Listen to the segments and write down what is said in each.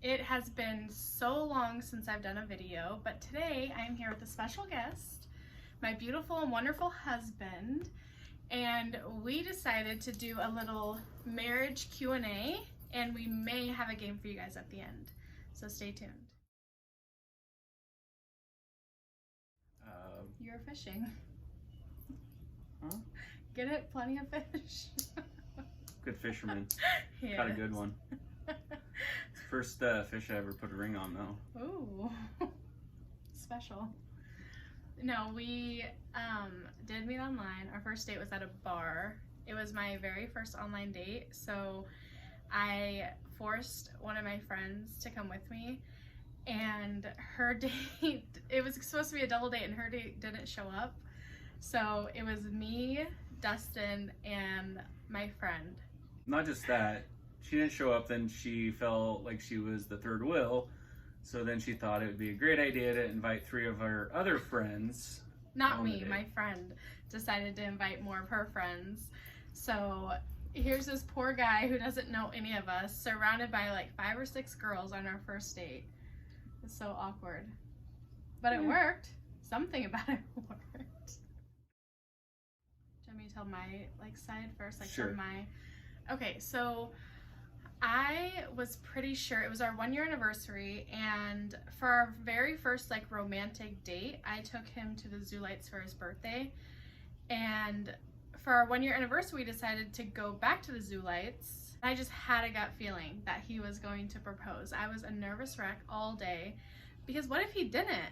It has been so long since I've done a video, but today I'm here with a special guest, my beautiful and wonderful husband, and we decided to do a little marriage Q&A, and we may have a game for you guys at the end, so stay tuned. You're fishing. Huh? Get it? Plenty of fish. Good fisherman. Yes. Got a good one. First fish I ever put a ring on though. Ooh, special. No, we did meet online. Our first date was at a bar. It was my very first online date, so I forced one of my friends to come with me, and her date, it was supposed to be a double date and her date didn't show up. So it was me, Dustin, and my friend. Not just that, she didn't show up, then she felt like she was the third wheel. So then she thought it would be a great idea to invite 3 of her other friends. Not me, my friend decided to invite more of her friends. So here's this poor guy who doesn't know any of us, surrounded by like 5 or 6 girls on our first date. It's so awkward. But it worked. Something about it worked. Do you want me to tell my side first? Sure. From my... Okay, so I was pretty sure it was our 1-year anniversary, and for our very first romantic date, I took him to the Zoo Lights for his birthday. And for our 1-year anniversary, we decided to go back to the Zoo Lights. I just had a gut feeling that he was going to propose. I was a nervous wreck all day because what if he didn't?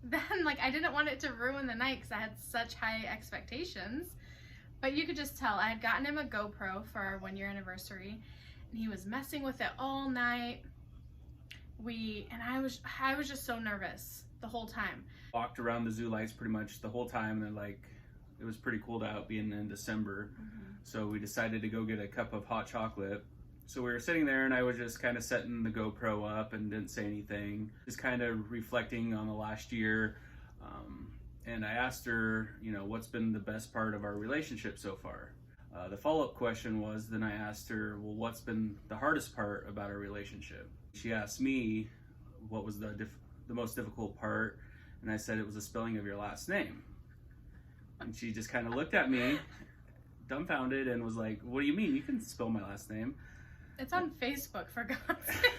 Then I didn't want it to ruin the night because I had such high expectations. But you could just tell I had gotten him a GoPro for our 1-year anniversary, and he was messing with it all night. I was just so nervous the whole time. Walked around the Zoo Lights pretty much the whole time, and it was pretty cold out being in December. So we decided to go get a cup of hot chocolate. So we were sitting there and I was just kind of setting the GoPro up and didn't say anything, just kind of reflecting on the last year. And I asked her, what's been the best part of our relationship so far? The follow-up question was, then I asked her, well, what's been the hardest part about our relationship? She asked me what was the most difficult part, and I said it was the spelling of your last name. And she just kind of looked at me, dumbfounded, and was like, what do you mean? You can spell my last name. It's on Facebook, for God's sake.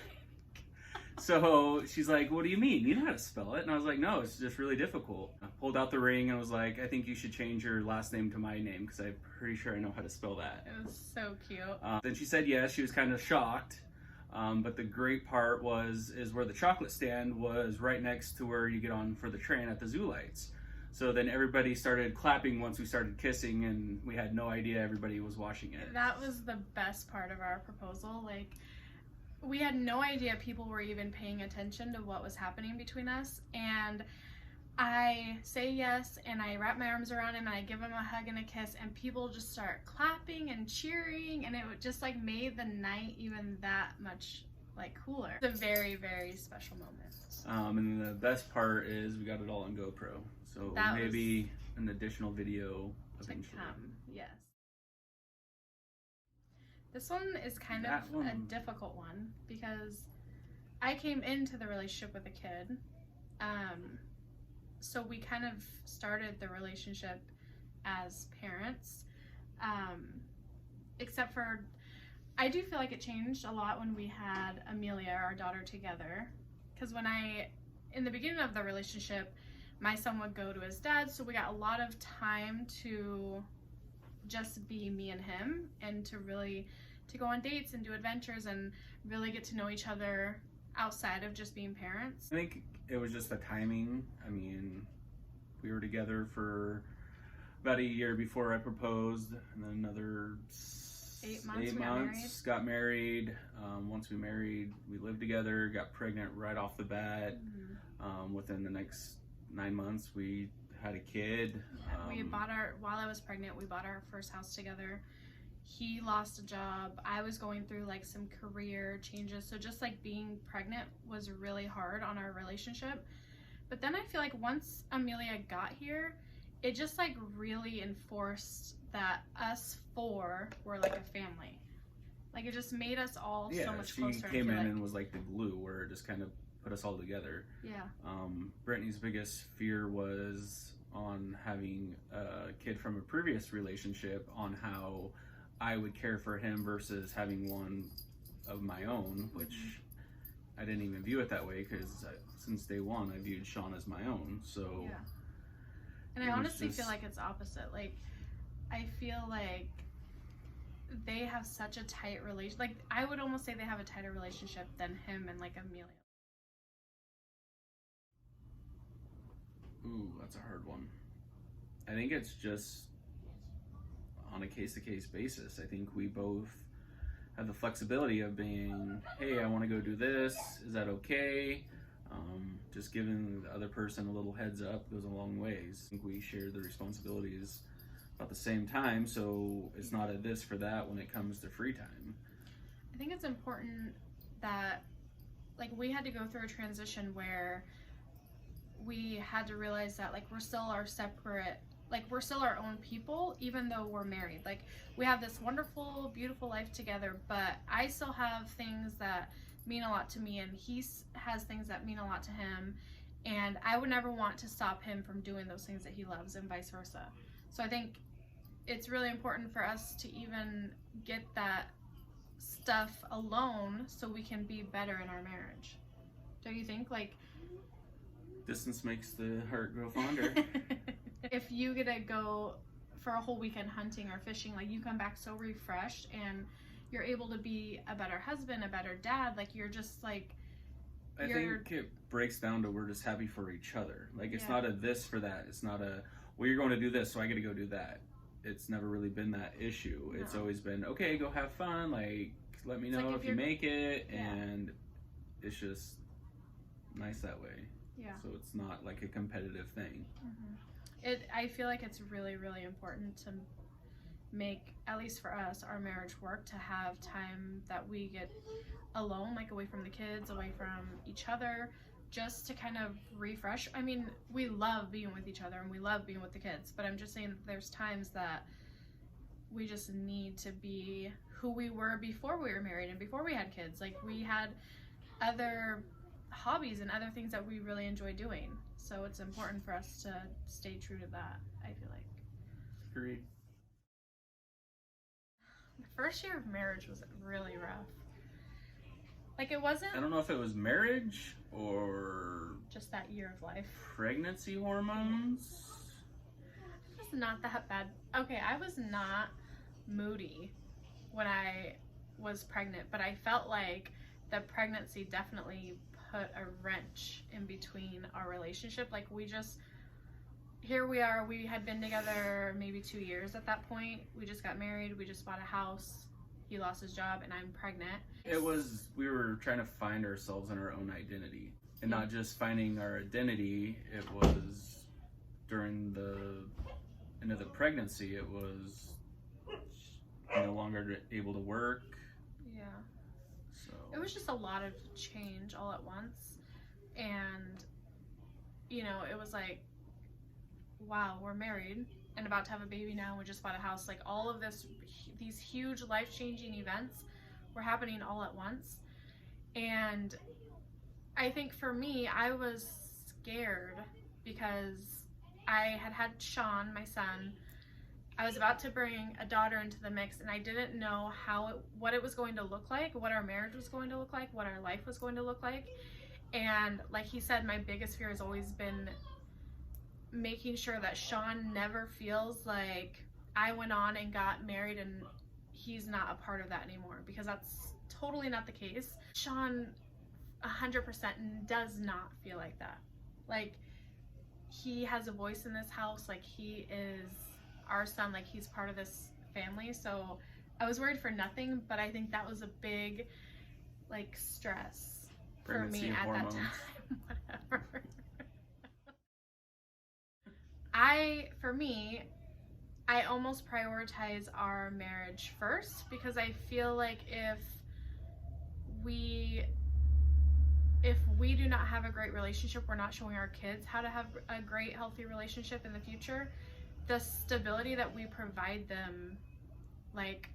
So she's like, what do you mean? You know how to spell it? And I was like, no, it's just really difficult. I pulled out the ring and was like, I think you should change your last name to my name because I'm pretty sure I know how to spell that. It was so cute. Then she said yes. She was kind of shocked. But the great part is where the chocolate stand was right next to where you get on for the train at the Zoo Lights. So then everybody started clapping once we started kissing, and we had no idea everybody was watching it. That was the best part of our proposal. We had no idea people were even paying attention to what was happening between us. And I say yes, and I wrap my arms around him, and I give him a hug and a kiss, and people just start clapping and cheering, and it just made the night even that much cooler. It's a very, very special moment. And the best part is we got it all on GoPro. So that maybe an additional video eventually. Yes. This one is kind of a difficult one because I came into the relationship with a kid. So we kind of started the relationship as parents. Except for, I do feel like it changed a lot when we had Amelia, our daughter, together. Because in the beginning of the relationship, my son would go to his dad, so we got a lot of time to just be me and him, and to go on dates and do adventures and really get to know each other outside of just being parents. I think it was just the timing. I mean, we were together for about a year before I proposed, and then another 8 months, 8 months, got married. Once we married, we lived together, got pregnant right off the bat. Within the next 9 months, we had a kid. Yeah, while I was pregnant, we bought our first house together. He lost a job. I was going through some career changes. So just being pregnant was really hard on our relationship. But then I feel once Amelia got here, it just really enforced that us 4 were a family. Like it just made us all Yeah, so much she closer. came in and was like the glue where it just kind of put us all together. Yeah. Brittany's biggest fear was on having a kid from a previous relationship, on how I would care for him versus having one of my own, which I didn't even view it that way, because since day one I viewed Sean as my own. So yeah. And I honestly feel like it's opposite. Like I feel like they have such a tight relation. Like I would almost say they have a tighter relationship than him and like Amelia. Ooh, that's a hard one. I think it's just on a case-to-case basis. I think we both have the flexibility of being, hey, I want to go do this. Is that okay? Just giving the other person a little heads up goes a long ways. I think we share the responsibilities about the same time, so it's not a this for that when it comes to free time. I think it's important that, like, we had to go through a transition where we had to realize that, like, we're still our separate, like, we're still our own people, even though we're married. Like, we have this wonderful, beautiful life together, but I still have things that mean a lot to me, and he has things that mean a lot to him, and I would never want to stop him from doing those things that he loves, and vice versa. So I think it's really important for us to even get that stuff alone so we can be better in our marriage. Don't you think? Like, distance makes the heart grow fonder. If you get to go for a whole weekend hunting or fishing, like, you come back so refreshed and you're able to be a better husband, a better dad. Like, you're just like, I think it breaks down to we're just happy for each other. Like, it's not a this for that. It's not a, well, you're going to do this, so I get to go do that. It's never really been that issue. No. It's always been, okay, go have fun. Like, let me know if you make it. And it's just nice that way. Yeah. So it's not like a competitive thing. I feel like it's really, really important to make, at least for us, our marriage work, to have time that we get alone, like away from the kids, away from each other, just to kind of refresh. I mean, we love being with each other and we love being with the kids, but I'm just saying that there's times that we just need to be who we were before we were married and before we had kids. Like, we had other hobbies and other things that we really enjoy doing. So it's important for us to stay true to that, I feel like. Agreed. The first year of marriage was really rough. Like, it wasn't... I don't know if it was marriage or... just that year of life. Pregnancy hormones? It was not that bad. Okay, I was not moody when I was pregnant, but I felt like the pregnancy definitely put a wrench in between our relationship. Like, we just... here we are, we had been together maybe 2 years at that point. We just got married, we just bought a house. He lost his job and I'm pregnant. It was, we were trying to find ourselves in our own identity. And not just finding our identity, it was during the end of the pregnancy, it was no longer able to work. Yeah. So it was just a lot of change all at once. And, you know, it was like, wow, we're married and about to have a baby now. We just bought a house. Like, all of these huge life-changing events were happening all at once. And I think for me, I was scared because I had Sean, my son. I was about to bring a daughter into the mix, and I didn't know what it was going to look like, what our marriage was going to look like, what our life was going to look like. And like he said, my biggest fear has always been making sure that Sean never feels like I went on and got married and he's not a part of that anymore, because that's totally not the case. Sean 100% does not feel like that. Like, he has a voice in this house. Like, he is our son. Like, he's part of this family. So I was worried for nothing, but I think that was a big, like, stress for me at that time. Whatever. For me, I almost prioritize our marriage first, because I feel like if we do not have a great relationship, we're not showing our kids how to have a great, healthy relationship in the future. The stability that we provide them, like,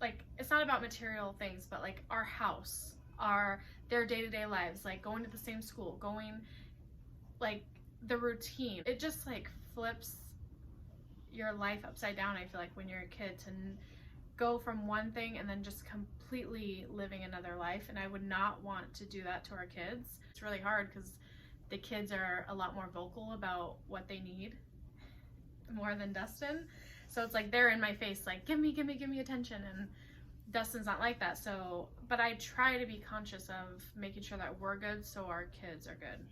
like, it's not about material things, but like our house, their day-to-day lives, like going to the same school, going, like, the routine. It just like flips your life upside down, I feel like, when you're a kid, to go from one thing and then just completely living another life. And I would not want to do that to our kids. It's really hard because the kids are a lot more vocal about what they need, more than Dustin. So it's like they're in my face like, give me attention, and Dustin's not like that. So, but I try to be conscious of making sure that we're good so our kids are good.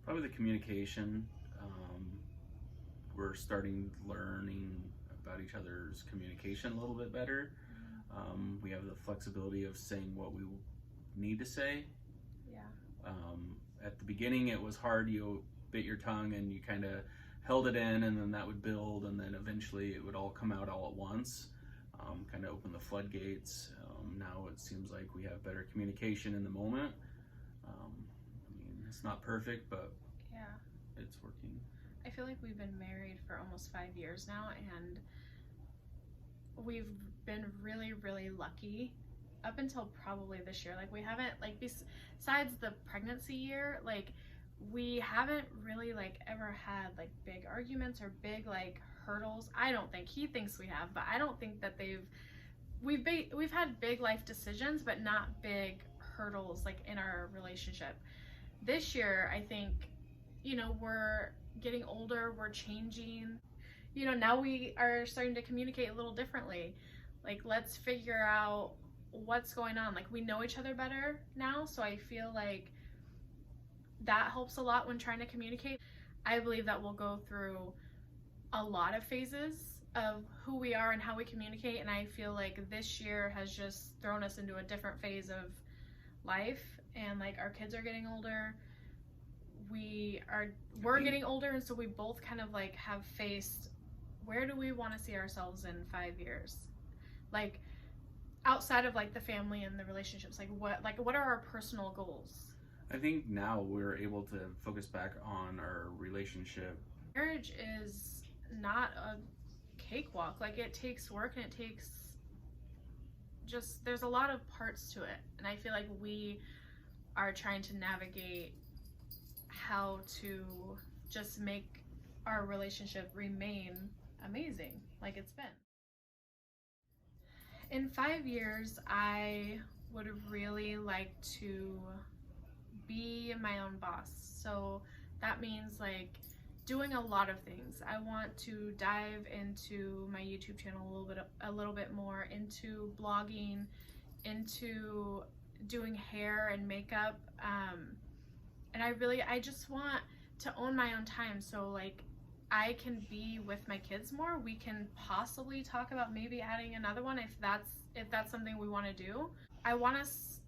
Probably the communication. We're starting learning about each other's communication a little bit better. We have the flexibility of saying what we need to say. Yeah. At the beginning, it was hard. You bit your tongue and you kind of held it in, and then that would build, and then eventually it would all come out all at once. Kind of open the floodgates. Now it seems like we have better communication in the moment. I mean, it's not perfect, but yeah, it's working. I feel like we've been married for almost 5 years now, and we've been really, really lucky up until probably this year. Like, we haven't, like, besides the pregnancy year, like, we haven't really, like, ever had, like, big arguments or big, like, hurdles. I don't think. He thinks we have, but I don't think that we've had big life decisions, but not big hurdles, like, in our relationship. This year, I think, you know, we're getting older, we're changing. You know, now we are starting to communicate a little differently. Like, let's figure out what's going on. Like, we know each other better now, so I feel like that helps a lot when trying to communicate. I believe that we'll go through a lot of phases of who we are and how we communicate, and I feel like this year has just thrown us into a different phase of life, and like our kids are getting older, we're getting older, and so we both kind of like have faced, where do we want to see ourselves in 5 years, like outside of like the family and the relationships, like what are our personal goals? I think now we're able to focus back on our relationship. Marriage is not a cakewalk. Like, it takes work, and it takes there's a lot of parts to it, and I feel like we are trying to navigate how to just make our relationship remain amazing like it's been. In 5 years, I would really like to be my own boss. So that means like doing a lot of things. I want to dive into my YouTube channel a little bit more, into blogging, into doing hair and makeup, and I just want to own my own time, so like I can be with my kids more. We can possibly talk about maybe adding another one if that's something we want to do. I want us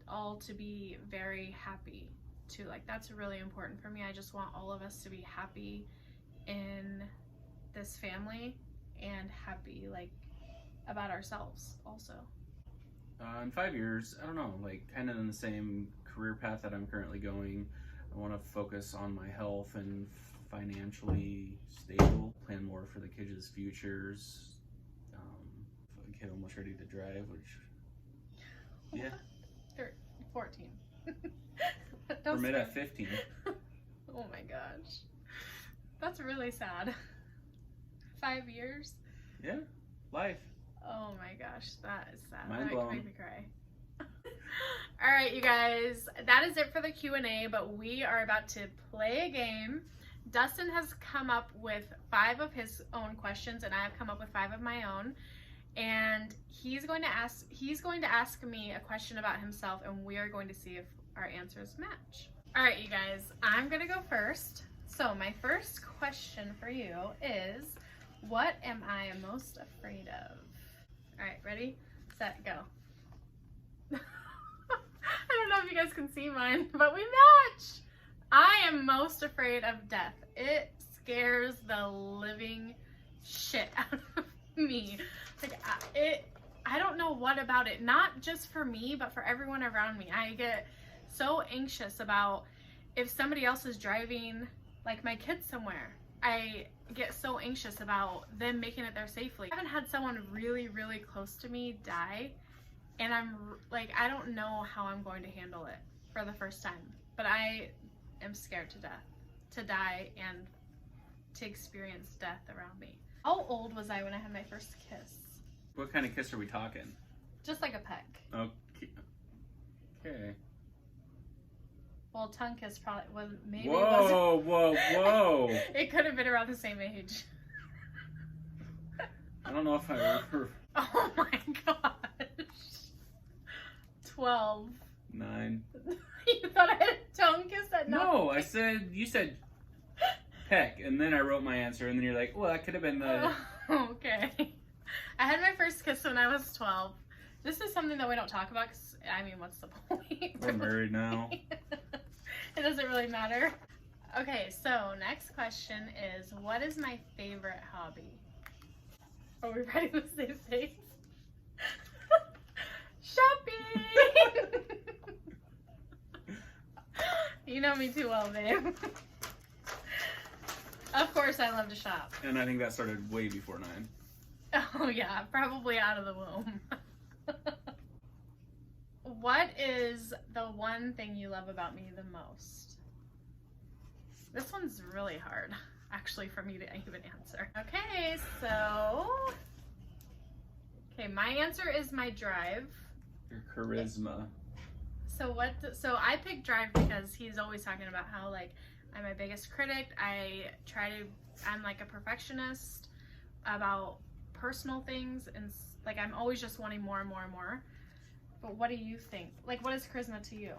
all to be very happy too. Like, that's really important for me. I just want all of us to be happy in this family and happy like about ourselves also. In 5 years, I don't know, like kind of in the same career path that I'm currently going. I want to focus on my health and financially stable, plan more for the kids' futures. The kid almost ready to drive, which, yeah. 14. We're mid at 15. Oh my gosh. That's really sad. 5 years? Yeah, life. Oh my gosh, that is sad. Mind that blown. could make me cry. All right, you guys, that is it for the Q&A, but we are about to play a game. Dustin has come up with 5 of his own questions, and I have come up with 5 of my own. And he's going to ask me a question about himself, and we are going to see if our answers match. All right, you guys, I'm going to go first. So my first question for you is, what am I most afraid of? All right, ready, set, go. I don't know if you guys can see mine, but we match. I am most afraid of death. It scares the living shit out of me. Like, I don't know what about it, not just for me, but for everyone around me. I get so anxious about if somebody else is driving, like, my kids somewhere. I get so anxious about them making it there safely. I haven't had someone really, really close to me die, and I'm like, I don't know how I'm going to handle it for the first time. But I am scared to death to die and to experience death around me. How old was I when I had my first kiss? What kind of kiss are we talking? Just like a peck. Okay. Well, tongue kiss probably was maybe. Whoa, whoa, whoa! It could have been around the same age. I don't know if I remember. Oh my gosh. 12. 9. You thought I had a tongue kiss at 9? No, you said peck, and then I wrote my answer, and then you're like, well, that could have been the. Okay. I had my first kiss when I was 12. This is something that we don't talk about because, I mean, what's the point? We're married now. It doesn't really matter. Okay, so next question is, what is my favorite hobby? Are we ready to say face? Shopping! You know me too well, babe. Of course I love to shop. And I think that started way before 9. Oh yeah, probably out of the womb. What is the one thing you love about me the most? This one's really hard, actually, for me to even answer. Okay, my answer is my drive. Your charisma. So I picked drive because he's always talking about how, like, I'm my biggest critic. I'm like a perfectionist about personal things, and like I'm always just wanting more and more and more. But what do you think? Like, what is charisma to you?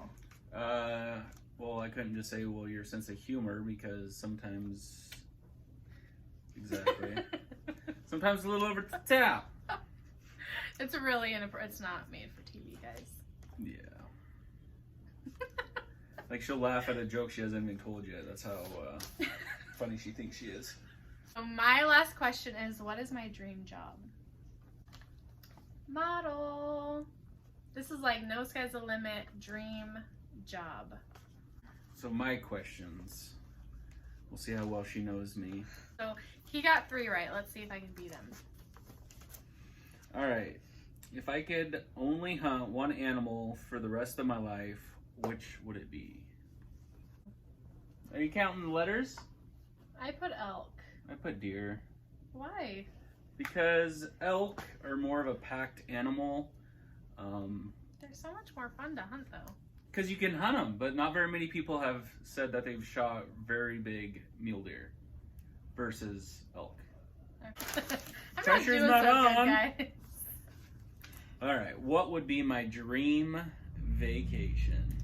Well, I couldn't just say, well, your sense of humor, because sometimes, exactly, sometimes a little over the top. It's really it's not made for TV, guys. Yeah. Like, she'll laugh at a joke she hasn't even told yet. That's how funny she thinks she is. So my last question is, what is my dream job? Model. This is like no sky's the limit, dream job. So my questions. We'll see how well she knows me. So he got 3 right. Let's see if I can beat him. All right. If I could only hunt one animal for the rest of my life, which would it be? Are you counting the letters? I put elk. I put deer. Why? Because elk are more of a packed animal. They're so much more fun to hunt, though. Because you can hunt them, but not very many people have said that they've shot very big mule deer versus elk. I'm Pressure's not doing not so on. good, guys. All right, what would be my dream vacation?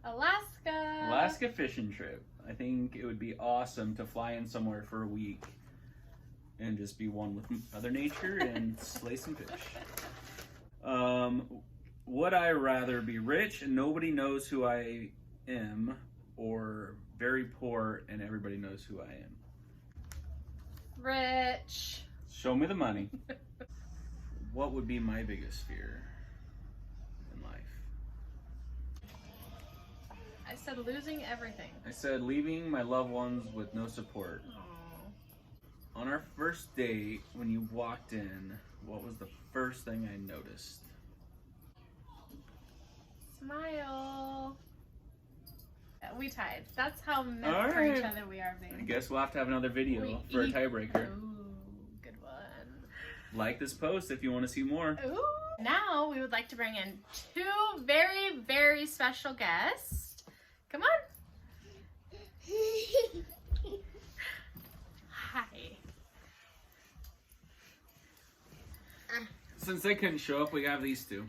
Alaska fishing trip. I think it would be awesome to fly in somewhere for a week and just be one with Mother Nature and slay some fish. Would I rather be rich and nobody knows who I am, or very poor and everybody knows who I am? Rich. Show me the money. What would be my biggest fear in life? I said losing everything. I said leaving my loved ones with no support. Aww. On our first date, when you walked in, what was the first thing I noticed? Smile. We tied. That's how meant All for each right. other we are, I babe. guess we'll have to have another video We for a eat- tiebreaker. Ooh, good one. Like this post if you want to see more. Ooh. Now we would like to bring in 2 very, very special guests. Come on. Hi. Since they couldn't show up, we have these 2.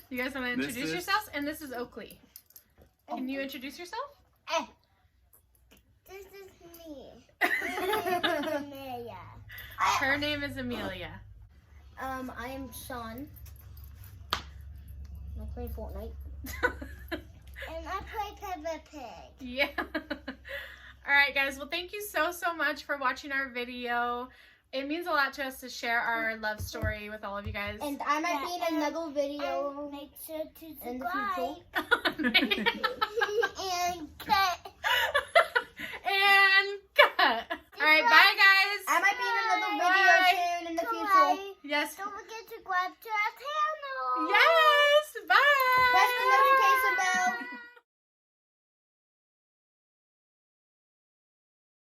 You guys want to This introduce is- yourselves? And this is Oakley. Can you introduce yourself? This is me. Amelia. Her name is Amelia. I am Sean. I play Fortnite. And I play Peppa Pig. Yeah. All right, guys. Well, thank you so much for watching our video. It means a lot to us to share our love story with all of you guys. And I might be in another video. Make sure to In the subscribe. future. And cut. Yes. Don't forget to subscribe to our channel. Yes.